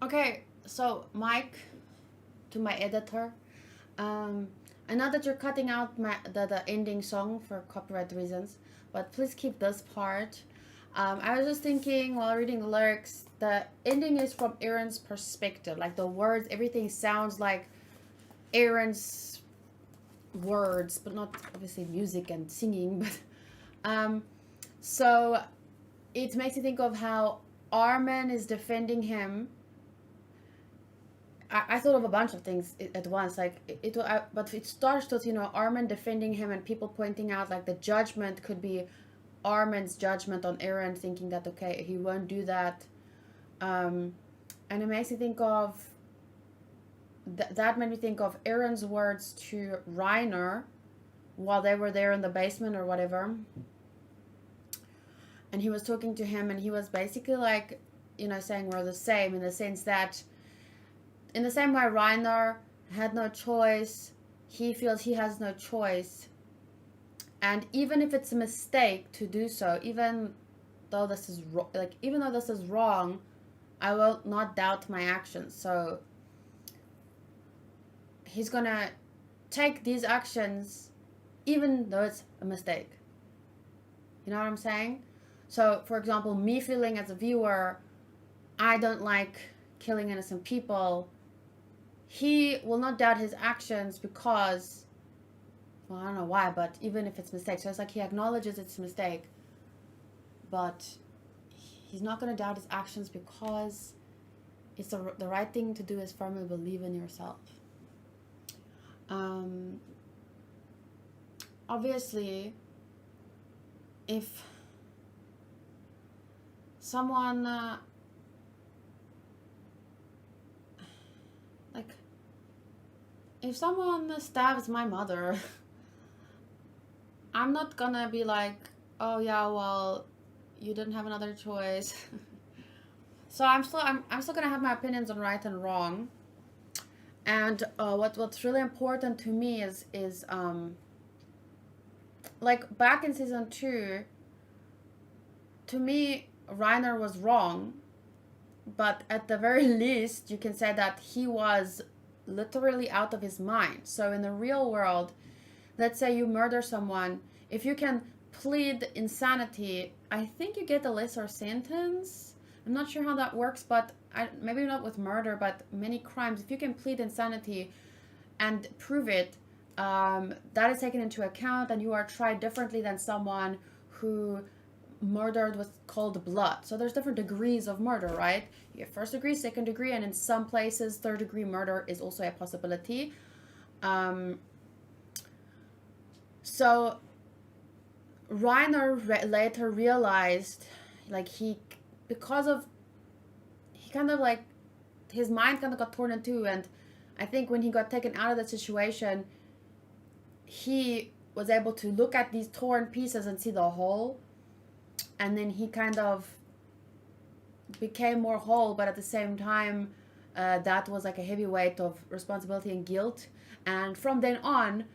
Okay, so Mike, to my editor, I know that you're cutting out the ending song for copyright reasons, but please keep this part. I was just thinking while reading the lyrics, the ending is from Aaron's perspective. Like the words, everything sounds like Aaron's words, but not obviously music and singing. But so it makes me think of how Armin is defending him. I thought of a bunch of things at once, like but it starts with Armin defending him and people pointing out like the judgment could be Armin's judgment on Aaron, thinking that okay, he won't do that, and it makes me think of that made me think of Aaron's words to Reiner while they were there in the basement or whatever, and he was talking to him and he was basically like saying we're the same, in the sense that in the same way Reiner had no choice, he feels he has no choice. And even if it's a mistake to do so, even though this is wrong, I will not doubt my actions. So he's gonna take these actions even though it's a mistake. You know what I'm saying? So for example, me feeling as a viewer, I don't like killing innocent people, he will not doubt his actions because, well, I don't know why, but even if it's a mistake, so it's like he acknowledges it's a mistake, but he's not going to doubt his actions because it's the right thing to do is firmly believe in yourself. Obviously, if someone if someone stabs my mother, I'm not gonna be like, oh yeah, well, you didn't have another choice. So I'm still gonna have my opinions on right and wrong. And what's really important to me is like back in season 2, to me Reiner was wrong, but at the very least you can say that he was literally out of his mind. So in the real world, let's say you murder someone, if you can plead insanity, I think you get a lesser sentence. I'm not sure how that works, but maybe not with murder, but many crimes, if you can plead insanity and prove it, that is taken into account and you are tried differently than someone who murdered with cold blood. So there's different degrees of murder, right? You have first degree, second degree, and in some places third degree murder is also a possibility. So Reiner later realized, like he kind of like his mind kind of got torn in two, and I think when he got taken out of that situation, he was able to look at these torn pieces and see the whole. And then he kind of became more whole, but at the same time, that was like a heavy weight of responsibility and guilt. And from then on,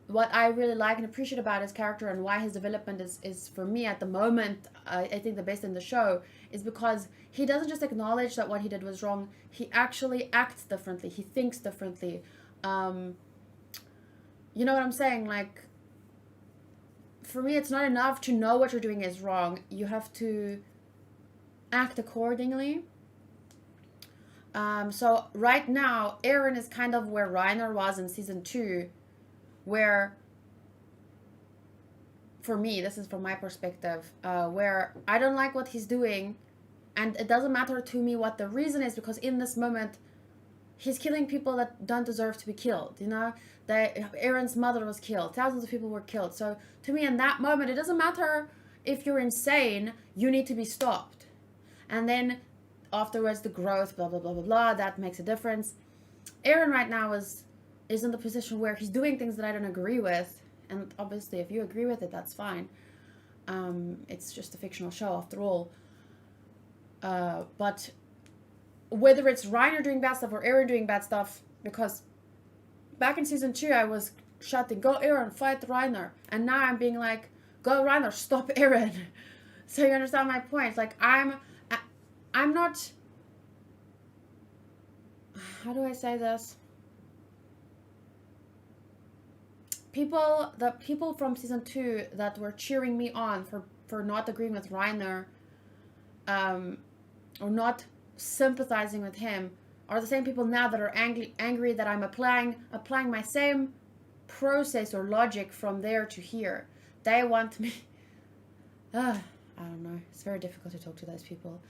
what I really like and appreciate about his character and why his development is for me at the moment, I think the best in the show, is because he doesn't just acknowledge that what he did was wrong, he actually acts differently, he thinks differently. You know what I'm saying? Like, for me, it's not enough to know what you're doing is wrong. You have to act accordingly. So right now, Aaron is kind of where Reiner was in season 2, where, for me, this is from my perspective, where I don't like what he's doing, and it doesn't matter to me what the reason is, because in this moment, he's killing people that don't deserve to be killed, Aaron's mother was killed, thousands of people were killed. So to me in that moment, it doesn't matter if you're insane, you need to be stopped. And then afterwards the growth, blah, blah, blah, blah, blah, that makes a difference. Aaron right now is in the position where he's doing things that I don't agree with. And obviously if you agree with it, that's fine. It's just a fictional show after all. But whether it's Reiner doing bad stuff or Aaron doing bad stuff, because back in season 2, I was shouting, go Aaron, fight Reiner. And now I'm being like, go Reiner, stop Aaron. So you understand my point? Like, I'm not how do I say this? The people from season 2 that were cheering me on for not agreeing with Reiner, or not sympathizing with him, are the same people now that are angry that I'm applying my same process or logic from there to here. They want me. I don't know. It's very difficult to talk to those people.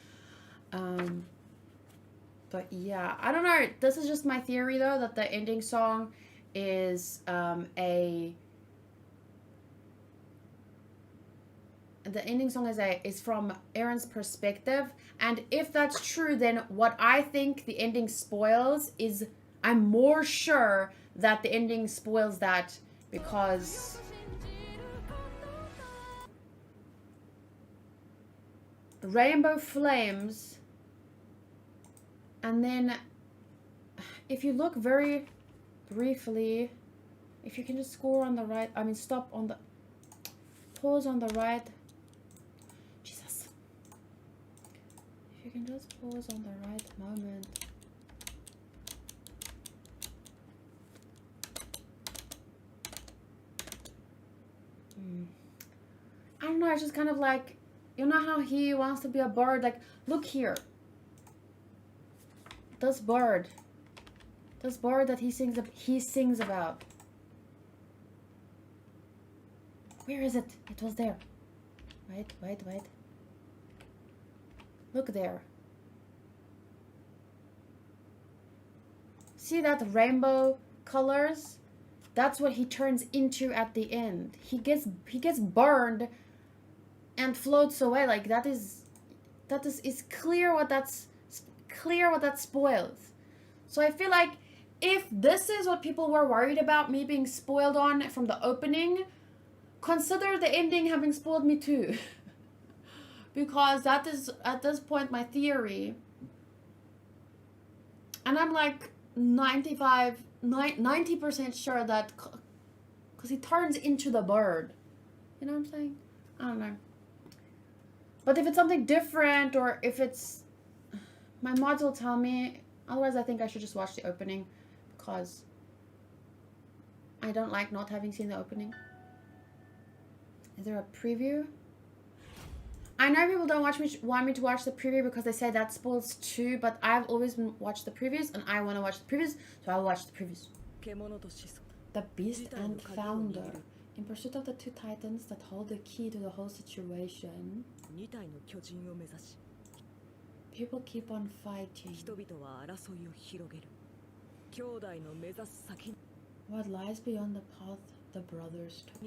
But yeah, I don't know. This is just my theory, though, that the ending song is is from Aaron's perspective, and if that's true, then what I think the ending spoils is, I'm more sure that the ending spoils that, because rainbow flames, and then if you look very briefly, if you can just score on the right, pause on the right, Jesus, if you can just pause on the right moment. I don't know, it's just kind of like, you know how he wants to be a bird, like, look here. This bird that he sings about. Where is it? It was there. Wait. Look there. See that rainbow colors? That's what he turns into at the end. He gets burned and floats away. Like it's clear what that spoils. So I feel like if this is what people were worried about me being spoiled on from the opening, consider the ending having spoiled me too. Because that is at this point my theory. And I'm like 90% sure that, because he turns into the bird. You know what I'm saying? I don't know. But if it's something different, or if it's, my mods will tell me. Otherwise, I think I should just watch the opening, because I don't like not having seen the opening. Is there a preview? I know people don't want me to watch the preview because they say that spoils too, but I've always watched the previews and I want to watch the previews, so I'll watch the previews. The Beast and Founder. In pursuit of the two titans that hold the key to the whole situation, people keep on fighting. What lies beyond the path the brothers took.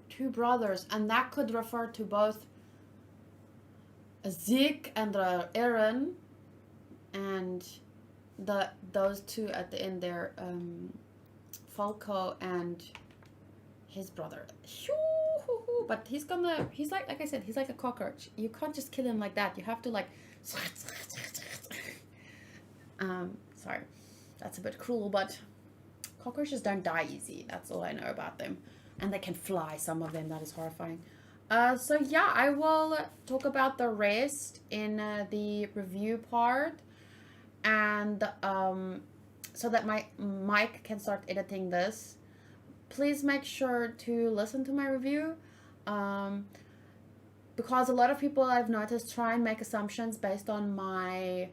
Two brothers, and that could refer to both Zeke and Aaron, and those two at the end there, Falco and his brother. But he's like I said, he's like a cockroach. You can't just kill him like that. You have to like sorry, that's a bit cruel, but cockroaches don't die easy. That's all I know about them. And they can fly, some of them. That is horrifying. So yeah, I will talk about the rest in the review part, and so that my mic can start editing this. Please make sure to listen to my review, because a lot of people I've noticed try and make assumptions based on my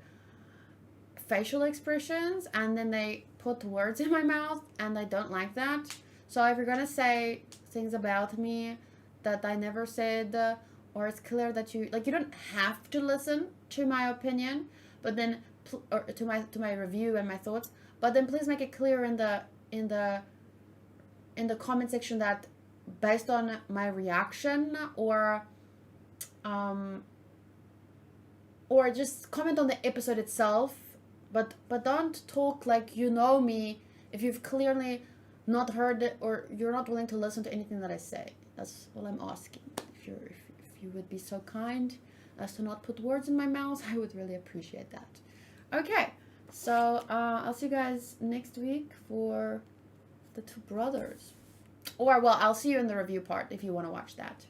facial expressions, and then they put words in my mouth, and I don't like that. So if you're gonna say things about me that I never said, or it's clear that you don't have to listen to my opinion, but then or to my review and my thoughts, but then please make it clear in the comment section that based on my reaction, or just comment on the episode itself, but don't talk like you know me if you've clearly not heard it, or you're not willing to listen to anything that I say. That's all I'm asking. If you would be so kind as to not put words in my mouth, I would really appreciate that. Okay, so I'll see you guys next week for the two brothers. Or, well, I'll see you in the review part if you want to watch that.